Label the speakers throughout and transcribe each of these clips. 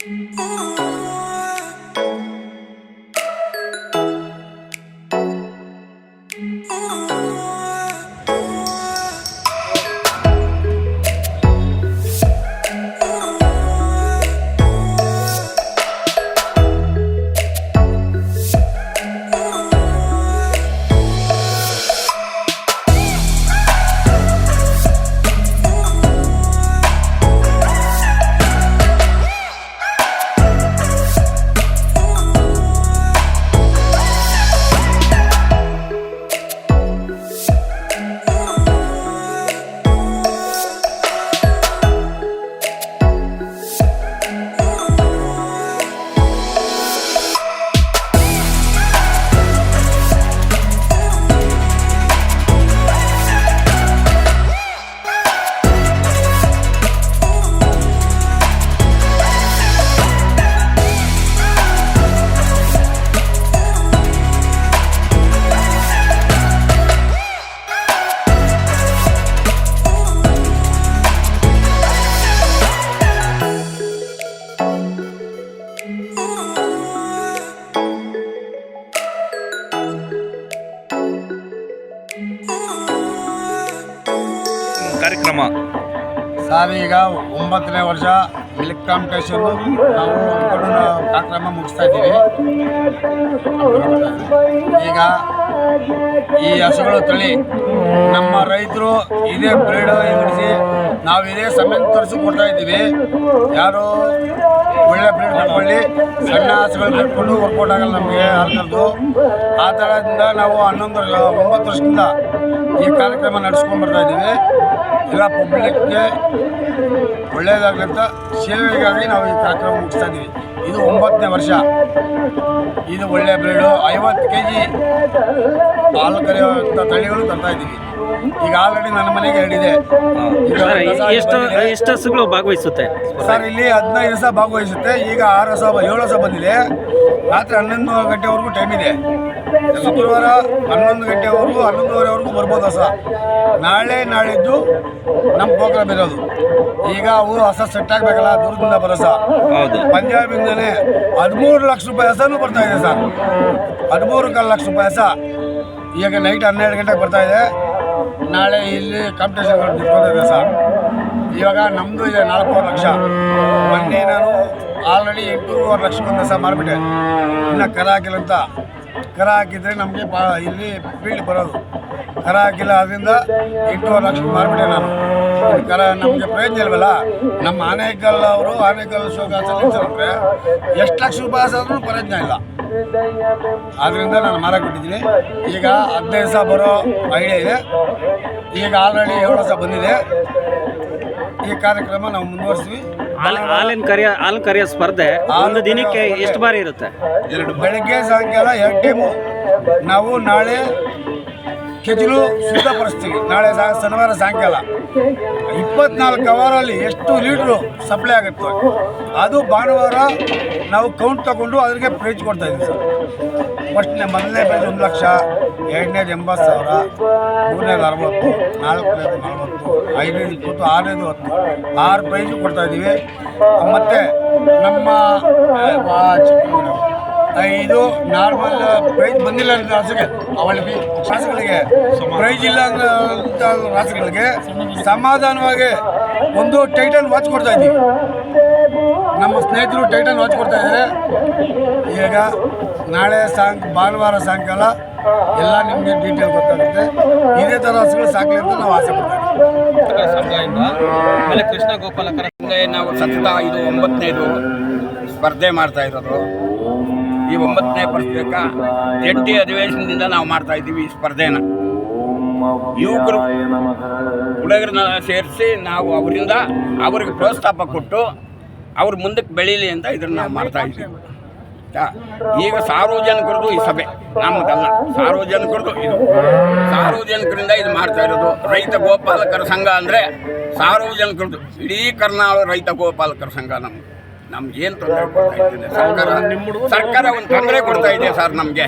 Speaker 1: ಕಾರ್ಯಕ್ರಮ
Speaker 2: ಸರ್ ಈಗ 9ನೇ ವರ್ಷ ಮಿಲ್ಕ್ ಕಾಂಪಿಟೇಷನ್ ನಾವು ಕಾರ್ಯಕ್ರಮ ಮುಗಿಸ್ತಾ ಇದ್ದೀವಿ. ಈಗ ಈ ಹಸುಗಳು ತಳಿ ನಮ್ಮ ರೈತರು ಇದೇ ಬ್ರೀಡ್ ಹಿಡಿಸಿ ನಾವು ಇದೇ ಸಮಯ ತರಿಸಿ ಕೊಡ್ತಾ ಇದ್ದೀವಿ. ಯಾರು ಒಳ್ಳೆ ಬ್ರೀಡ್ ತಗೊಳ್ಳಿ, ಸಣ್ಣ ಹಸುಗಳು ಕಟ್ಕೊಂಡು ವರ್ಕೌಟ್ ಆಗಲ್ಲ ನಮಗೆ ಹರ್ಕದ್ದು. ಆ ಥರದಿಂದ ನಾವು 9 ವರ್ಷದಿಂದ ಈ ಕಾರ್ಯಕ್ರಮ ನಡೆಸ್ಕೊಂಡು ಬರ್ತಾ ಇದ್ದೀವಿ. ಎಲ್ಲ ಪಬ್ಲಿಕ್ಗೆ ಒಳ್ಳೆಯದಾಗಲಿ ಅಂತ ಸೇವೆಗಾಗಿ ನಾವು ಈ ಕಾರ್ಯಕ್ರಮ ಮುಗಿಸ್ತಾ ಇದ್ದೀವಿ. ಇದು 9ನೇ ವರ್ಷ. ಇದು ಒಳ್ಳೆಯ ಬ್ರೀಡು 50 kg ಹಾಲು ಕರೆಯುವಂಥ ತಳಿಗಳು ತರ್ತಾ ಇದ್ದೀವಿ. ಈಗ ಆಲ್ರೆಡಿ ನನ್ನ ಮನೆಗೆ ಹೇಳಿದೆ.
Speaker 1: ಎಷ್ಟು ಹಸುಗಳು ಭಾಗವಹಿಸುತ್ತೆ
Speaker 2: ಸರ್? ಇಲ್ಲಿ 15 ಹಸ ಭಾಗವಹಿಸುತ್ತೆ. ಈಗ 7 ಹಸ ಬಂದಿದೆ. ರಾತ್ರಿ 11 ಗಂಟೆವರೆಗೂ ಟೈಮ್ ಇದೆ. ಶುಕ್ರವಾರ 11 ಗಂಟೆವರೆಗೂ 11:30ವರೆಗೂ ಬರ್ಬೋದು ಹಸ. ನಾಳಿದ್ದು ನಮ್ಮ ಪ್ರೋಗ್ರಾಮ್ ಇರೋದು. ಈಗ ಅವು ಹಸ ಸೆಟ್ ಆಗಬೇಕಲ್ಲ, ದೂರದಿಂದ ಬರೋಸ. ಪಂಜಾಬಿಂದನೇ 13 ಲಕ್ಷ ರೂಪಾಯಿ ಹಸನೂ ಬರ್ತಾ ಇದೆ ಸರ್. 13.25 ಲಕ್ಷ ರೂಪಾಯಿ ಹಸ ಈಗ ನೈಟ್ 12 ಗಂಟೆಗೆ ಬರ್ತಾ ಇದೆ. ನಾಳೆ ಇಲ್ಲಿ ಕಾಂಪಿಟೇಷನ್ಗಳು ನಿಂತ್ಕೊಂಡಿದೆ ಸರ್. ಇವಾಗ ನಮ್ಮದು ಇದೆ 4.5 ಲಕ್ಷ. ಮೊನ್ನೆ ನಾನು ಆಲ್ರೆಡಿ 8.25 ಲಕ್ಷಕ್ಕೊಂದು ಹಸ ಮಾರ್ಬಿಟ್ಟೆ. ಇನ್ನು ಕರ ಹಾಕಿಲ್ಲ ಅಂತ. ಕರ ಹಾಕಿದರೆ ನಮಗೆ ಇಲ್ಲಿ ಫೀಲ್ಡ್ ಬರೋದು. ಕರ ಹಾಕಿಲ್ಲ, ಅದರಿಂದ 8.25 ಲಕ್ಷಕ್ಕೆ ಮಾರ್ಬಿಟ್ಟೆ ನಾನು. ಕರ ನಮಗೆ ಪ್ರಯೋಜನ ಇಲ್ವಲ್ಲ. ನಮ್ಮ ಆನೇಕಲ್ ಅವರು ಆನೇಕಲ್ ಶೋಕಾಸಲ್ಲಿ ಎಷ್ಟು ಲಕ್ಷ ರೂಪಾಯಿ ಆದ್ರೂ ಪ್ರಯೋಜನ ಇಲ್ಲ. ಆದ್ದರಿಂದ ನಾನು ಮಾರಕ್ಕೆ ಬಿಟ್ಟಿದ್ದೀನಿ. ಈಗ 15 ಹಸ ಬರೋ ಐಡಿಯಾ ಇದೆ. ಈಗ ಆಲ್ರೆಡಿ 7 ಹಸ ಬಂದಿದೆ. ಈ ಕಾರ್ಯಕ್ರಮ ನಾವು ಮುಂದುವರಿಸ್ತೀವಿ.
Speaker 1: ಹಾಲು ಕರೆಯೋ ಸ್ಪರ್ಧೆ ಒಂದು ದಿನಕ್ಕೆ ಎಷ್ಟು ಬಾರಿ ಇರುತ್ತೆ?
Speaker 2: ಬೆಳಗ್ಗೆ ಸಾಯಂಕಾಲ 2 ಟೈಮು. ನಾವು ನಾಳೆ ಕೆಜಲು ಸಿದ್ಧಪಡಿಸ್ತೀವಿ. ನಾಳೆ ಶನಿವಾರ ಸಾಯಂಕಾಲ 24 ಅವರಲ್ಲಿ ಎಷ್ಟು ಲೀಟ್ರು ಸಪ್ಲೈ ಆಗುತ್ತೆ ಅದು ಭಾನುವಾರ ನಾವು ಕೌಂಟ್ ತಗೊಂಡು ಅದಕ್ಕೆ ಪ್ರೈಜ್ ಕೊಡ್ತಾ ಇದ್ದೀವಿ ಸರ್. ಮೊದಲನೇ ಪ್ರೈಜ್ 1 ಲಕ್ಷ, ಎರಡನೇದು 80,000, ಮೂರನೇದು 60, ನಾಲ್ಕನೇದು 40, ಐದನೇದು 20, ಆರನೇದು 10, 6 ಪ್ರೈಜು ಕೊಡ್ತಾ ಇದ್ದೀವಿ. ಮತ್ತು ನಮ್ಮ ಇದು ನಾರ್ಮಲ್ ಪ್ರೈಸ್ ಬಂದಿಲ್ಲ ಅಂತ ರಾಸುಗಳಿಗೆ ಪ್ರೈಸ್ ಇಲ್ಲ ಅಂತ ರಾಸುಗಳಿಗೆ ಸಮಾಧಾನವಾಗಿ ಒಂದು ಟೈಟನ್ ವಾಚ್ ಕೊಡ್ತಾ ಇದ್ದೀವಿ. ನಮ್ಮ ಸ್ನೇಹಿತರು ಟೈಟನ್ ವಾಚ್ ಕೊಡ್ತಾ ಇದ್ದಾರೆ. ಈಗ ನಾಳೆ ಭಾನುವಾರ ಸಾಯಂಕಾಲ ಎಲ್ಲ ನಿಮಗೆ ಡೀಟೇಲ್ ಗೊತ್ತಾಗುತ್ತೆ. ಇದೇ ಥರ ಹಸುಗಳು ಸಾಕಲಿ ಅಂತ ನಾವು ಆಸೆ ಪಡ್ತೀವಿ.
Speaker 3: ಆಮೇಲೆ ಕೃಷ್ಣ ಗೋಪಾಲಕರ ನಾವು ಸತತ ಇದು 9ನೇದು ಸ್ಪರ್ಧೆ ಮಾಡ್ತಾ ಇರೋದು. ಈ 9ನೇ ವರ್ಷಕ್ಕ ಜಂಟಿ ಅಧಿವೇಶನದಿಂದ ನಾವು ಮಾಡ್ತಾ ಇದ್ದೀವಿ ಈ ಸ್ಪರ್ಧೆನ. ಯುವಕರು ಹುಡುಗರನ್ನ ಸೇರಿಸಿ ನಾವು ಅವರಿಂದ ಅವ್ರಿಗೆ ಪ್ರೋತ್ಸಾಹ ಕೊಟ್ಟು ಅವ್ರು ಮುಂದಕ್ಕೆ ಬೆಳೀಲಿ ಅಂತ ಇದನ್ನು ನಾವು ಮಾಡ್ತಾ ಇದ್ದೀವಿ. ಈಗ ಸಾರ್ವಜನಿಕರದು ಈ ಸಭೆ ನಮ್ಮದಲ್ಲ, ಸಾರ್ವಜನಿಕರದು ಇದು. ಸಾರ್ವಜನಿಕರಿಂದ ಇದು ಮಾಡ್ತಾ ಇರೋದು. ರೈತ ಗೋಪಾಲಕರ ಸಂಘ ಅಂದರೆ ಸಾರ್ವಜನಿಕರದು. ಇಡೀ ಕರ್ನಾಟಕ ರೈತ ಗೋಪಾಲಕರ ಸಂಘ ನಮ್ಗೇನು ತೊಂದರೆ ಕೊಡ್ತಾ ಇದ್ದೇನೆ ಸರ್ಕಾರ ಒಂದು ತೊಂದರೆ ಕೊಡ್ತಾ ಇದೆ ಸರ್ ನಮಗೆ.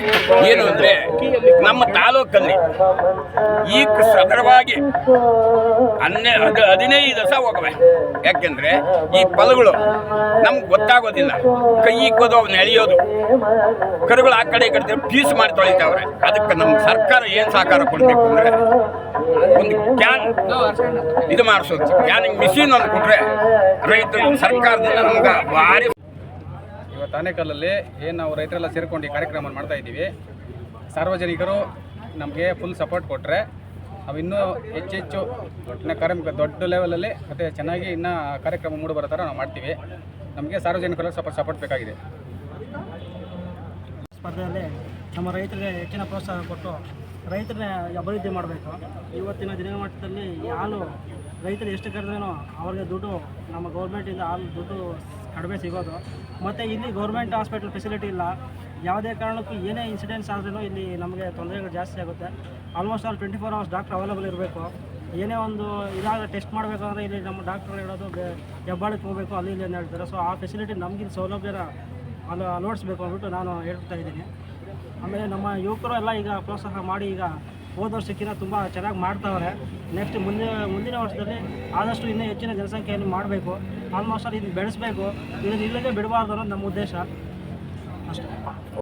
Speaker 3: ಏನು ಅಂದರೆ ನಮ್ಮ ತಾಲೂಕಲ್ಲಿ ಈ ಸದರವಾಗಿ 15 ದಿವಸ ಹೋಗವೆ. ಯಾಕೆಂದರೆ ಈ ಫಲಗಳು ನಮ್ಗೆ ಗೊತ್ತಾಗೋದಿಲ್ಲ. ಕೈ ಇಕ್ಕೋದು ಅವ್ನು ಎಳೆಯೋದು, ಕರುಗಳು ಆ ಕಡೆ ಈ ಕಡೆ ಪೀಸ್ ಮಾಡಿ ತೊಳಿತಾವ್ರೆ. ಅದಕ್ಕೆ ನಮ್ಮ ಸರ್ಕಾರ ಏನು ಸಹಕಾರ ಕೊಡಬೇಕು ಅಂದರೆ ಒಂದು ಕ್ಯಾನ್ ಇದು ಮಾಡಿಸೋದು, ಕ್ಯಾನಿಂಗ್ ಮಿಷಿನ್ ಒಂದು ಕೊಟ್ಟರೆ ರೈತರು ಸರ್ಕಾರದಿಂದ ನಮ್ಗೆ ಭಾರಿ.
Speaker 4: ಇವತ್ತು ಆನೇಕಲ್ಲಲ್ಲಿ ಏನು ನಾವು ರೈತರೆಲ್ಲ ಸೇರಿಕೊಂಡು ಈ ಕಾರ್ಯಕ್ರಮ ಮಾಡ್ತಾ ಇದ್ದೀವಿ. ಸಾರ್ವಜನಿಕರು ನಮಗೆ ಫುಲ್ ಸಪೋರ್ಟ್ ಕೊಟ್ಟರೆ ನಾವು ಇನ್ನೂ ಹೆಚ್ಚು ಇನ್ನು ಕಾರ್ಯಕ್ರಮ ದೊಡ್ಡ ಲೆವೆಲಲ್ಲಿ ಮತ್ತು ಚೆನ್ನಾಗಿ ಇನ್ನೂ ಕಾರ್ಯಕ್ರಮ ಮೂಡಿ ಬರೋ ಥರ ನಾವು ಮಾಡ್ತೀವಿ. ನಮಗೆ ಸಾರ್ವಜನಿಕರ ಸಪೋರ್ಟ್ ಬೇಕಾಗಿದೆ.
Speaker 5: ಸ್ಪರ್ಧೆಯಲ್ಲಿ ನಮ್ಮ ರೈತರಿಗೆ ಹೆಚ್ಚಿನ ಪ್ರೋತ್ಸಾಹ ಕೊಟ್ಟು ರೈತರನ್ನ ಅಭಿವೃದ್ಧಿ ಮಾಡಬೇಕು. ಇವತ್ತಿನ ದಿನಮಟ್ಟದಲ್ಲಿ ಈ ಹಾಲು ರೈತರು ಎಷ್ಟು ಕರೆದ್ರೂ ಅವ್ರಿಗೆ ದುಡ್ಡು ನಮ್ಮ ಗೌರ್ಮೆಂಟಿಂದ ಹಾಲು ದುಡ್ಡು ಕಡಿಮೆ ಸಿಗೋದು. ಮತ್ತು ಇಲ್ಲಿ ಗೌರ್ಮೆಂಟ್ ಹಾಸ್ಪಿಟಲ್ ಫೆಸಿಲಿಟಿ ಇಲ್ಲ. ಯಾವುದೇ ಕಾರಣಕ್ಕೂ ಏನೇ ಇನ್ಸಿಡೆಂಟ್ಸ್ ಆದ್ರೂ ಇಲ್ಲಿ ನಮಗೆ ತೊಂದರೆಗಳು ಜಾಸ್ತಿ ಆಗುತ್ತೆ. Almost all 24 hours doctor available ಇರಬೇಕು. ಏನೇ ಒಂದು ಇದಾಗ ಟೆಸ್ಟ್ ಮಾಡಬೇಕಂದ್ರೆ ಇಲ್ಲಿ ನಮ್ಮ ಡಾಕ್ಟ್ರು ಹೇಳೋದು ಹೆಬ್ಬಾಳಕ್ಕೆ ಹೋಗಬೇಕು, ಅಲ್ಲಿ ಇಲ್ಲಿ ಅಂತ ಹೇಳ್ತಾರೆ. ಸೊ ಆ ಫೆಸಿಲಿಟಿ ನಮಗಿಲ್ಲಿ ಸೌಲಭ್ಯನ ಅಳವಡಿಸ್ಬೇಕು ಅಂದ್ಬಿಟ್ಟು ನಾನು ಹೇಳ್ತಾ ಇದ್ದೀನಿ. ಆಮೇಲೆ ನಮ್ಮ ಯುವಕರು ಎಲ್ಲ ಈಗ ಪ್ರೋತ್ಸಾಹ ಮಾಡಿ ಈಗ ಹೋದ ವರ್ಷಕ್ಕಿಂತ ತುಂಬ ಚೆನ್ನಾಗಿ ಮಾಡ್ತಾವ್ರೆ. ನೆಕ್ಸ್ಟ್ ಮುಂದಿನ ವರ್ಷದಲ್ಲಿ ಆದಷ್ಟು ಇನ್ನೂ ಹೆಚ್ಚಿನ ಜನಸಂಖ್ಯೆಯನ್ನು ಮಾಡಬೇಕು. ಆಲ್ಮೋಸ್ಟ್ ಅಲ್ಲಿ ಇದನ್ನು ಬೆಳೆಸಬೇಕು, ಇದನ್ನು ಇಲ್ಲಿಗೆ ಬಿಡಬಾರ್ದು ಅನ್ನೋದು ನಮ್ಮ ಉದ್ದೇಶ ಅಷ್ಟೇ.